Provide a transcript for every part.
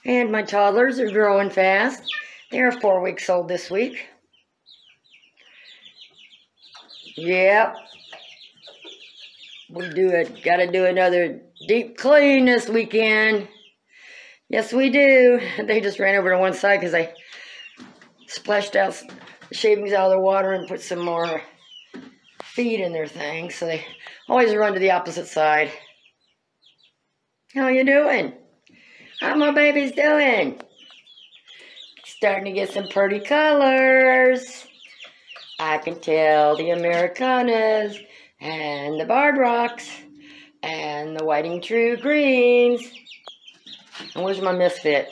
And my toddlers are growing fast. They're 4 weeks old this week. Yep. Gotta do another deep clean this weekend. Yes, we do. They just ran over to one side because I splashed out the shavings out of the water and put some more feed in their thing. So they always run to the opposite side. How you doing? How my babies doing? Starting to get some pretty colors. I can tell the Americanas and the barred rocks and the whiting true greens. And where's my misfit?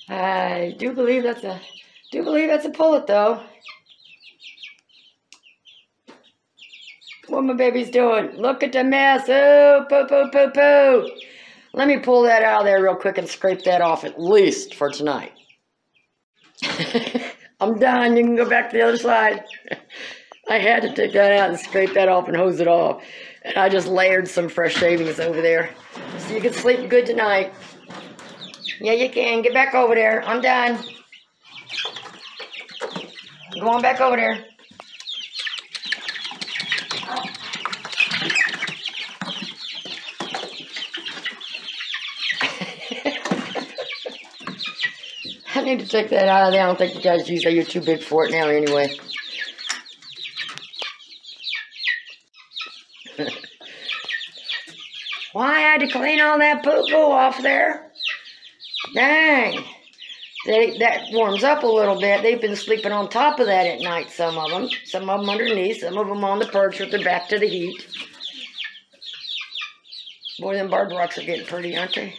I do believe that's a pullet though. What my baby's doing? Look at the mess. Oh, poo, poo, poo, poo. Let me pull that out of there real quick and scrape that off at least for tonight. I'm done. You can go back to the other side. I had to take that out and scrape that off and hose it off. And I just layered some fresh shavings over there. So you can sleep good tonight. Yeah, you can. Get back over there. I'm done. Go on back over there. I need to take that out of there. I don't think you guys use that. You're too big for it now anyway. Why I had to clean all that poo-poo off there? Dang. That warms up a little bit. They've been sleeping on top of that at night, some of them. Some of them underneath. Some of them on the perch with their back to the heat. Boy, them barred rocks are getting pretty, aren't they?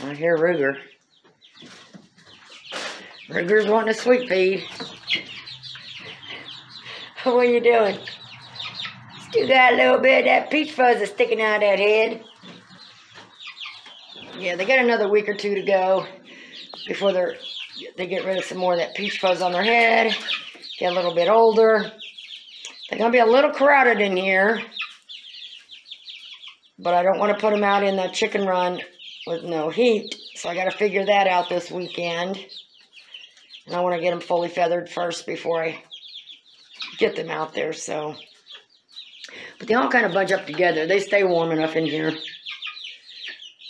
I hear Ruger. Ruger's wanting a sweet feed. What are you doing? Still got a little bit of that peach fuzz is sticking out of that head. Yeah, they got another week or two to go before they get rid of some more of that peach fuzz on their head. Get a little bit older. They're going to be a little crowded in here. But I don't want to put them out in the chicken run with no heat. So I got to figure that out this weekend. And I want to get them fully feathered first before I get them out there. So, but they all kind of bunch up together. They stay warm enough in here.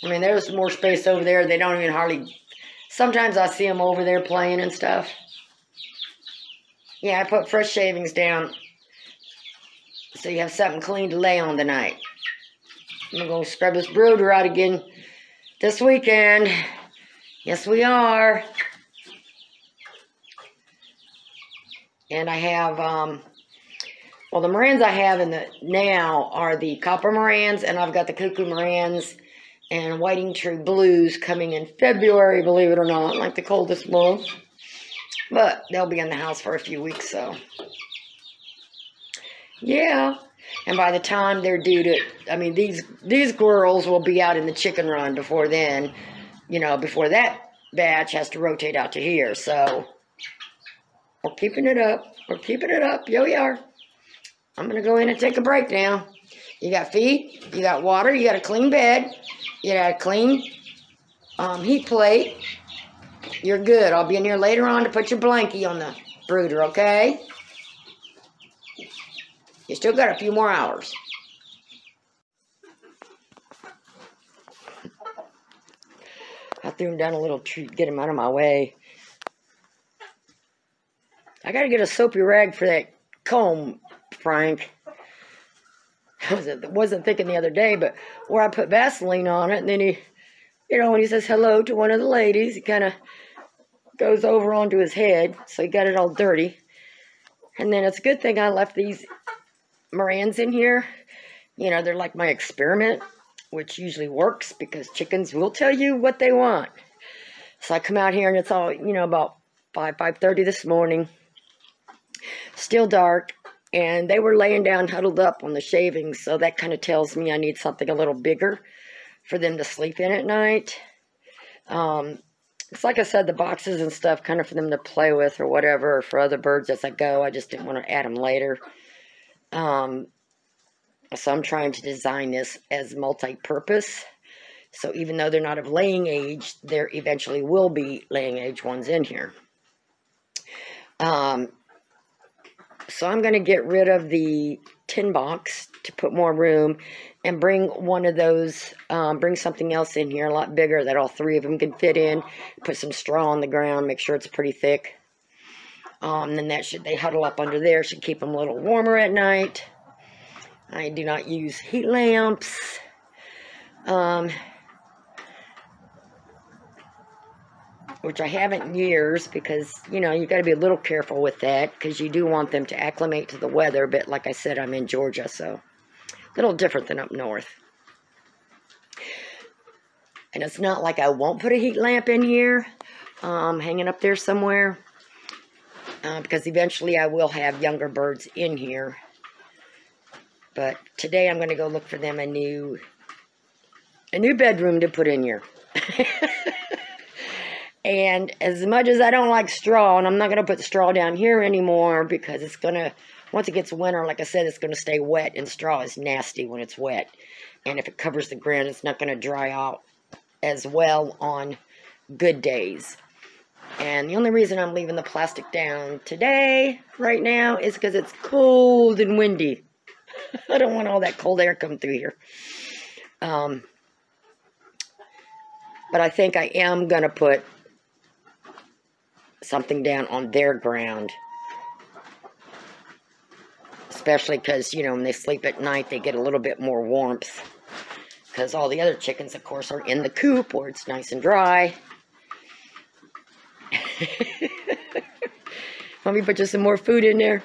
I mean, there's more space over there. They don't even hardly... Sometimes I see them over there playing and stuff. Yeah, I put fresh shavings down so you have something clean to lay on tonight. I'm going to scrub this brooder out again this weekend. Yes, we are. And I have, well, the Marans I have now are the copper Marans, and I've got the cuckoo Marans and whiting true blues coming in February, believe it or not, like the coldest month. But they'll be in the house for a few weeks, so. Yeah. And by the time they're due to, I mean, these girls will be out in the chicken run before then, you know, before that batch has to rotate out to here. So we're keeping it up. We're keeping it up. Here we are. I'm going to go in and take a break now. You got feed, you got water, you got a clean bed, you got a clean heat plate. You're good. I'll be in here later on to put your blankie on the brooder, okay? You still got a few more hours. I threw him down a little tree to get him out of my way. I got to get a soapy rag for that comb, Frank. I wasn't thinking the other day, but where I put Vaseline on it, and then he, you know, when he says hello to one of the ladies, he kind of goes over onto his head, so he got it all dirty. And then it's a good thing I left these Marans in here. You know, they're like my experiment, which usually works because chickens will tell you what they want. So I come out here and it's all, you know, about 5:30 this morning. Still dark. And they were laying down huddled up on the shavings. So that kind of tells me I need something a little bigger for them to sleep in at night. It's like I said, the boxes and stuff kind of for them to play with or whatever, or for other birds as I go. I just didn't want to add them later. So I'm trying to design this as multi-purpose. So even though they're not of laying age, there eventually will be laying age ones in here. So I'm going to get rid of the tin box to put more room and bring one of those, bring something else in here a lot bigger that all three of them can fit in. Put some straw on the ground, make sure it's pretty thick. Then they huddle up under there, should keep them a little warmer at night. I do not use heat lamps. Which I haven't in years because, you know, you got to be a little careful with that because you do want them to acclimate to the weather. But like I said, I'm in Georgia, so a little different than up north. And it's not like I won't put a heat lamp in here, hanging up there somewhere, because eventually I will have younger birds in here. But today I'm going to go look for them a new bedroom to put in here. And as much as I don't like straw, and I'm not going to put straw down here anymore because it's going to, once it gets winter, like I said, it's going to stay wet, and straw is nasty when it's wet. And if it covers the ground, it's not going to dry out as well on good days. And the only reason I'm leaving the plastic down today, right now, is because it's cold and windy. I don't want all that cold air coming through here. But I think I am going to put something down on their ground. Especially because, you know, when they sleep at night, they get a little bit more warmth. Because all the other chickens, of course, are in the coop where it's nice and dry. Let me put you some more food in there.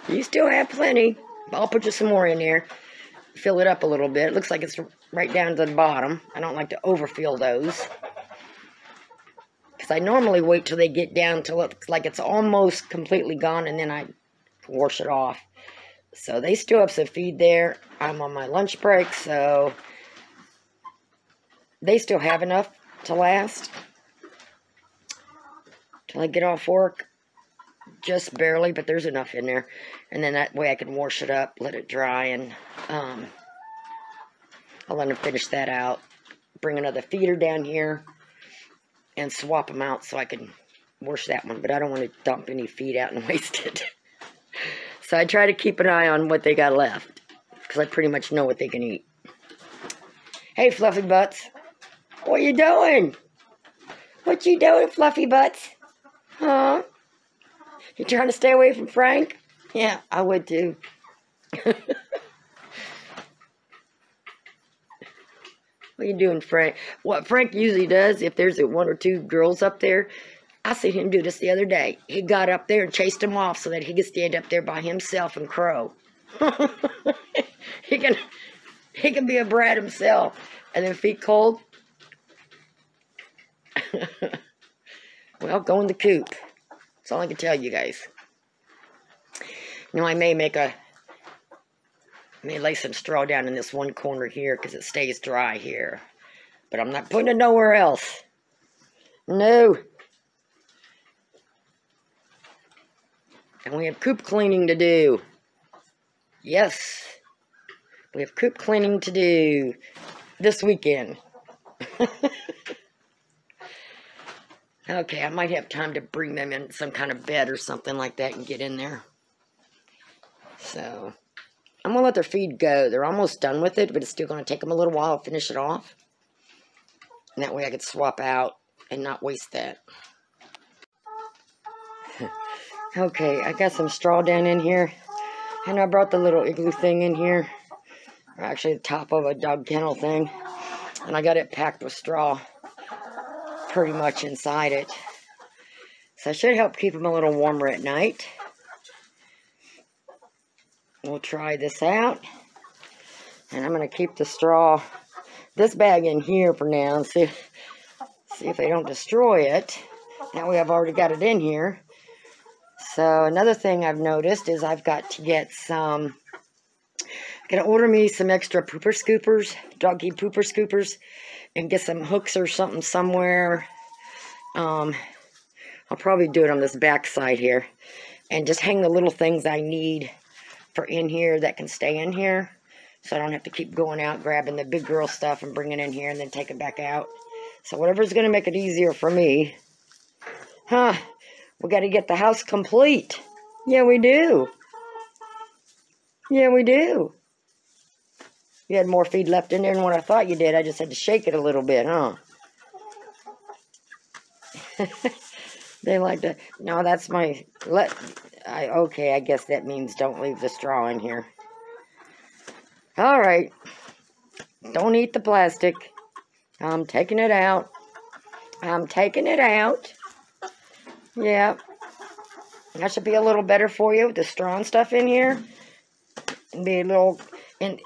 You still have plenty. I'll put you some more in there. Fill it up a little bit. It looks like it's right down to the bottom. I don't like to overfill those. Because I normally wait till they get down till it looks like it's almost completely gone, and then I wash it off. So they still have some feed there. I'm on my lunch break, so they still have enough to last till I get off work. Just barely, but there's enough in there. And then that way I can wash it up, let it dry, and I'll let them finish that out. Bring another feeder down here and swap them out so I can wash that one. But I don't want to dump any feed out and waste it. So I try to keep an eye on what they got left, because I pretty much know what they can eat. Hey, Fluffy Butts. What you doing? What you doing, Fluffy Butts? Huh? You trying to stay away from Frank? Yeah, I would too. What you doing, Frank? What Frank usually does, if there's one or two girls up there, I seen him do this the other day. He got up there and chased them off so that he could stand up there by himself and crow. He can be a brat himself. And then feet cold. Well, go in the coop. That's all I can tell you guys. You know, I may lay some straw down in this one corner here because it stays dry here. But I'm not putting it nowhere else. No. And we have coop cleaning to do. Yes. We have coop cleaning to do this weekend. Okay, I might have time to bring them in some kind of bed or something like that and get in there. So, I'm going to let their feed go. They're almost done with it, but it's still going to take them a little while to finish it off. And that way I could swap out and not waste that. Okay, I got some straw down in here. And I brought the little igloo thing in here. Actually, the top of a dog kennel thing. And I got it packed with straw pretty much inside it. So it should help keep them a little warmer at night. We'll try this out. And I'm going to keep the straw, this bag in here for now, and see if they don't destroy it. That way I've already got it in here. So another thing I've noticed is I've got to get some, I'm going to order me some extra pooper scoopers, doggy pooper scoopers, and get some hooks or something somewhere. I'll probably do it on this back side here. And just hang the little things I need for in here that can stay in here. So I don't have to keep going out, grabbing the big girl stuff and bringing it in here and then take it back out. So whatever's going to make it easier for me. Huh. We got to get the house complete. Yeah, we do. Yeah, we do. You had more feed left in there than what I thought you did. I just had to shake it a little bit, huh? They like to... No, that's my... Okay, I guess that means don't leave the straw in here. All right. Don't eat the plastic. I'm taking it out. I'm taking it out. Yeah. That should be a little better for you with the straw and stuff in here. And be a little... And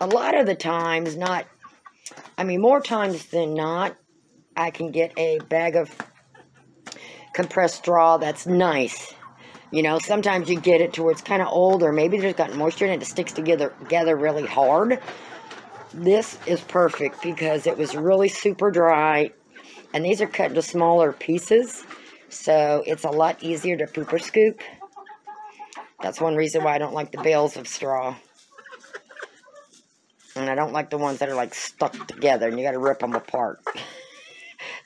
a lot of the times, not... I mean, more times than not, I can get a bag of compressed straw that's nice. You know, sometimes you get it to where it's kind of old, or maybe there's got moisture in it, it sticks together really hard. This is perfect because it was really super dry, and these are cut into smaller pieces, so it's a lot easier to poop or scoop. That's one reason why I don't like the bales of straw. And I don't like the ones that are like stuck together and you got to rip them apart.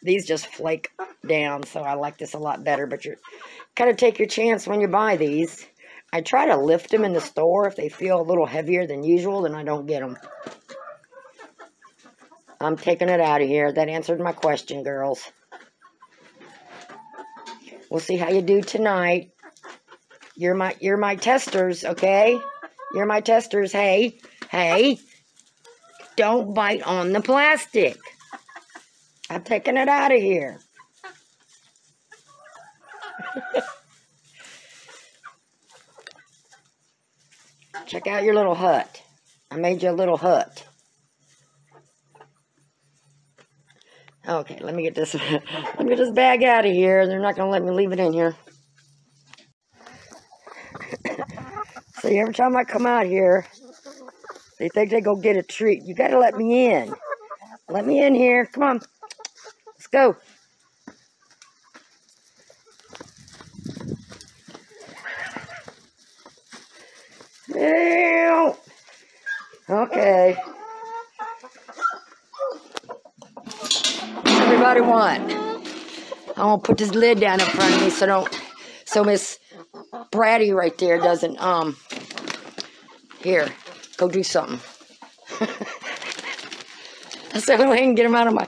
These just flake down, so I like this a lot better. But you kind of take your chance when you buy these. I try to lift them in the store. If they feel a little heavier than usual, then I don't get them. I'm taking it out of here. That answered my question, girls. We'll see how you do tonight. You're my testers, okay? You're my testers. Hey, hey, don't bite on the plastic. I'm taking it out of here. Check out your little hut. I made you a little hut. Okay, let me get this bag out of here. They're not going to let me leave it in here. See, every time I come out here, they think they go get a treat. You got to let me in. Let me in here. Come on. Let's go. Ew. Okay. What does everybody want? I'm gonna put this lid down in front of me so Miss Bratty right there doesn't here, go do something. So I can get them out of my...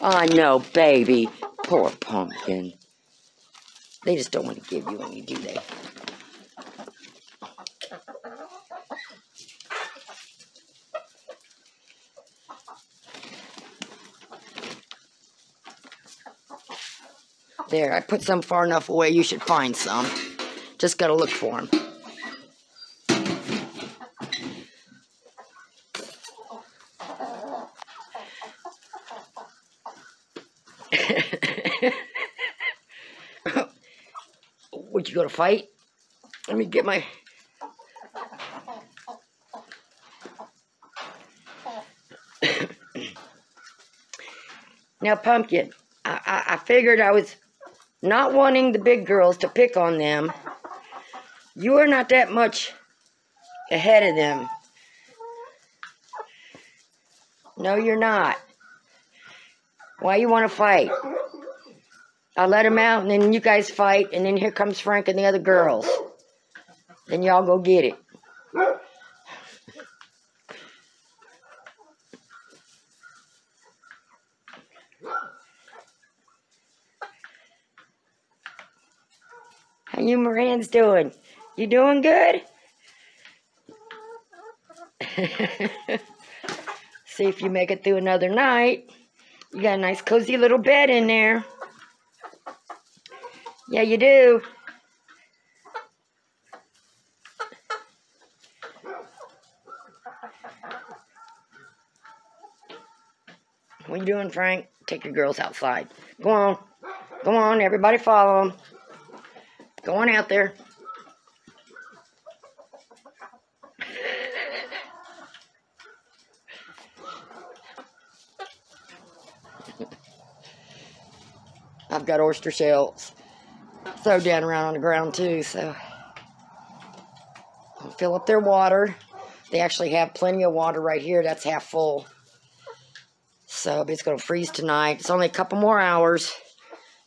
Oh, no, baby. Poor pumpkin. They just don't want to give you any, do they? There, I put some far enough away. You should find some. Just got to look for them. Would you go to fight? Let me get my... Now, Pumpkin, I figured I was not wanting the big girls to pick on them. You are not that much ahead of them. No, you're not. Why you want to fight? I'll let him out, and then you guys fight, and then here comes Frank and the other girls. Then y'all go get it. How you Marans doing? You doing good? See if you make it through another night. You got a nice cozy little bed in there. Yeah, you do. What you doing, Frank? Take your girls outside. Go on. Go on, everybody follow them. Go on out there. I've got oyster shells thrown down around on the ground too, so Fill up their water. They actually have plenty of water right here. That's half full. So it's going to freeze tonight. It's only a couple more hours.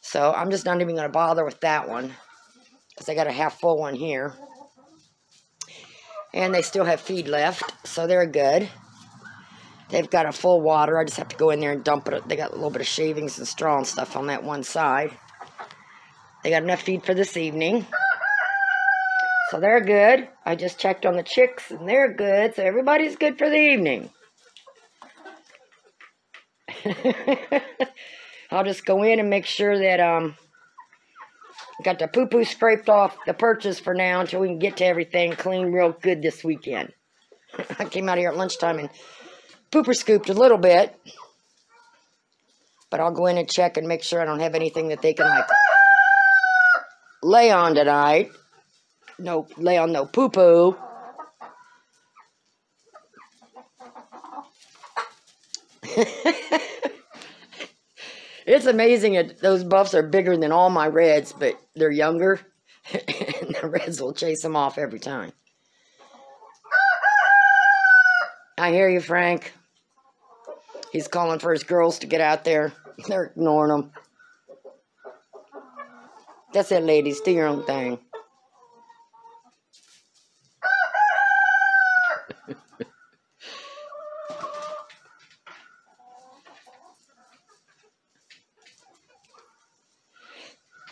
So I'm just not even going to bother with that one. Because I got a half full one here. And they still have feed left. So they're good. They've got a full water. I just have to go in there and dump it. They got a little bit of shavings and straw and stuff on that one side. They got enough feed for this evening. So they're good. I just checked on the chicks and they're good. So everybody's good for the evening. I'll just go in and make sure that got the poo-poo scraped off the perches for now until we can get to everything clean real good this weekend. I came out here at lunchtime and pooper scooped a little bit. But I'll go in and check and make sure I don't have anything that they can like lay on tonight. No, lay on no poo-poo. It's amazing that those buffs are bigger than all my reds, but they're younger. And the reds will chase them off every time. I hear you, Frank. He's calling for his girls to get out there. They're ignoring them. That's it, ladies. Do your own thing.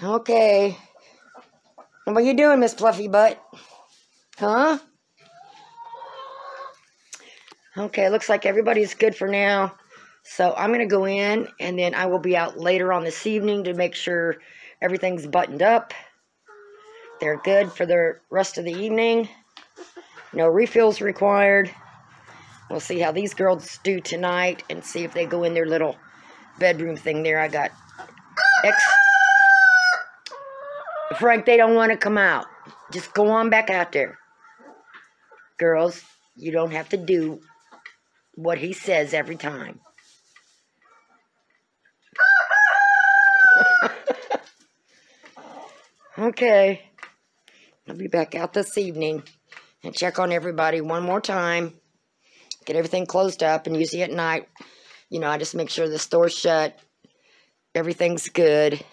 Okay. What are you doing, Miss Fluffy Butt? Huh? Okay, looks like everybody's good for now. So I'm going to go in, and then I will be out later on this evening to make sure everything's buttoned up. They're good for the rest of the evening. No refills required. We'll see how these girls do tonight and see if they go in their little bedroom thing there. I got Frank, they don't want to come out. Just go on back out there. Girls, you don't have to do what he says every time. Okay. I'll be back out this evening and check on everybody one more time. Get everything closed up, and usually at night, you know, I just make sure the store's shut. Everything's good.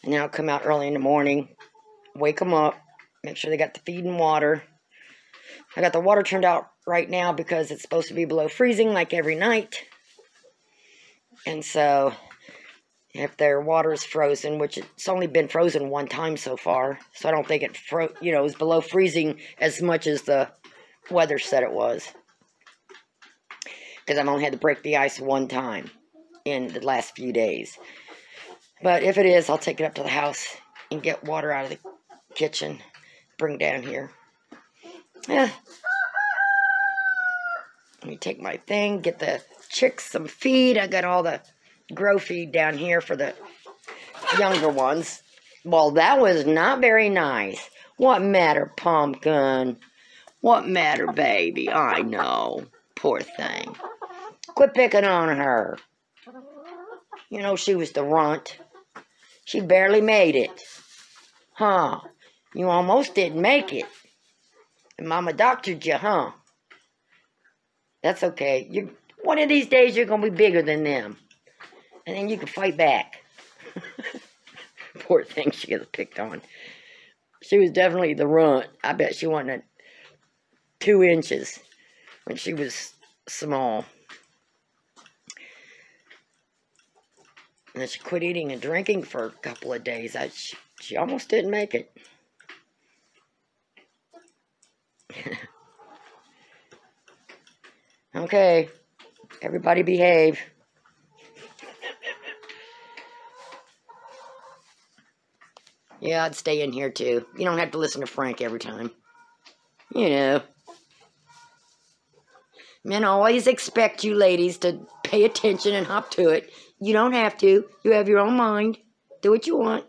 And then I'll come out early in the morning, wake them up, make sure they got the feed and water. I got the water turned out right now because it's supposed to be below freezing like every night. And so if their water is frozen, which it's only been frozen one time so far, so I don't think it was below freezing as much as the weather said it was. Because I've only had to break the ice one time in the last few days. But if it is, I'll take it up to the house and get water out of the kitchen, bring down here. Yeah. Let me take my thing, get the chicks some feed. I got all the grow feed down here for the younger ones. Well, that was not very nice. What matter, Pumpkin? What matter, baby? I know. Poor thing. Quit picking on her. You know, she was the runt. She barely made it. Huh? You almost didn't make it. And Mama doctored you, huh? That's okay. One of these days, you're going to be bigger than them. And then you can fight back. Poor thing, she gets picked on. She was definitely the runt. I bet she wanted 2 inches when she was small. And then she quit eating and drinking for a couple of days. She almost didn't make it. Okay, everybody behave. Yeah, I'd stay in here too. You don't have to listen to Frank every time. You know. Men always expect you ladies to pay attention and hop to it. You don't have to. You have your own mind. Do what you want.